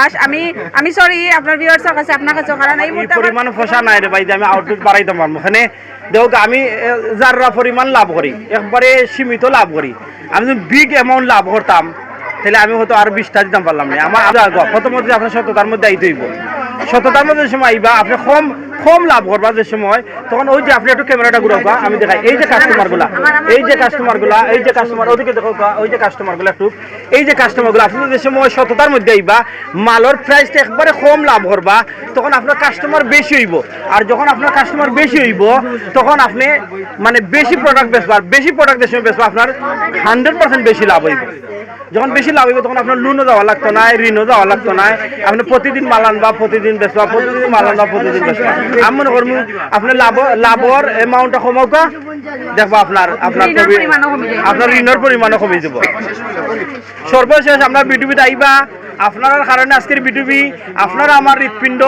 বিশ্বাস আমি সরি আপনার ভিউয়ার্সের কাছে আপনার কাছে, কারণ এই মুহূর্তে পরিমাণ ফসা নাই রে ভাই যে আমি আউটপুট বাড়াইতে পারবো। এখানে দেখো আমি যারা পরিমাণ লাভ করি একবারে সীমিত লাভ করি। আমি যদি বিগ অ্যামাউন্ট লাভ করতাম তাহলে আমি হয়তো আরো 20টা দিতাম পারলাম না। আমার প্রথমত আপনার সততার মধ্যে আইতে হইব। সততার মধ্যে সময় আইবা আপনি কম লাভ করবা যে সময়, তখন ওই যে আপনি একটু ক্যামেরাটা ঘুরাবা, আমি দেখাই এই যে কাস্টমারগুলা ওদিকে দেখো, ওই যে কাস্টমারগুলা একটু এই যে কাস্টমারগুলো আপনি যে সময় সততার মধ্যে আইবা মালের প্রাইসটা একবারে কম লাভ করবা, তখন আপনার কাস্টমার বেশি হইব। আর যখন আপনার কাস্টমার বেশি হইব তখন আপনি মানে বেশি প্রোডাক্ট বেচবা, আর বেশি প্রোডাক্ট যে সময় বেচবা আপনার 100% বেশি লাভ হইব। যখন বেশি লাভ হইব তখন আপনার লোনও দেওয়া লাগতো না, ঋণও দেওয়া লাগতো না। আপনি প্রতিদিন মাল আনবা, প্রতিদিন বেচবা, প্রতিদিন মাল আনবা, প্রতিদিন বেচবা। আমি মনে করবো আপনার লাভর অ্যামাউন্টটা কমাওকা, দেখবো আপনার ঋণের পরিমাণও কমে যাব। সর্বশেষ আপনার বিটুবিতে আইবা, আপনার কারণে আজকের বিটুবি, আপনারা আমার হৃৎপিণ্ড,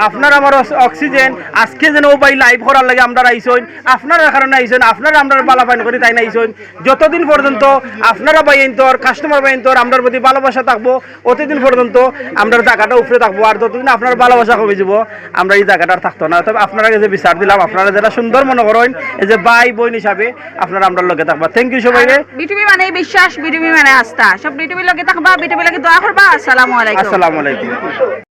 আপনার আমার অক্সিজেন। আজকে যেন ও ভাই লাইভ করার লাগে আমরা আইসেন, আপনারা কারণে আইসেন, আপনারা আমরা বালাফাইন করি তাই না আইসেন। যতদিন পর্যন্ত আপনারা বাইন্তর কাস্টমার বাইন্তর আমরার প্রতি ভালোবাসা থাকবো, অতদিন পর্যন্ত আমরা জায়গাটা উপরে থাকবো। আর যতদিন আপনার ভালোবাসা কমে যাব আমরা এই জায়গাটা থাকতো না। তবে আপনারা যে বিচার দিলাম, আপনারা যারা সুন্দর মনে করেন এই যে ভাই বোন হিসাবে আপনারা আমরা লগে থাকবা। থ্যাংক ইউ সবাইকে। বিটুবি মানে বিশ্বাস, বিটুবি মানে আস্থা, সব বিটুবির লগে থাকবা, বিটুবির লগে দোয়া করবা। আসসালামু আলাইকুম। আসসালামু আলাইকুম।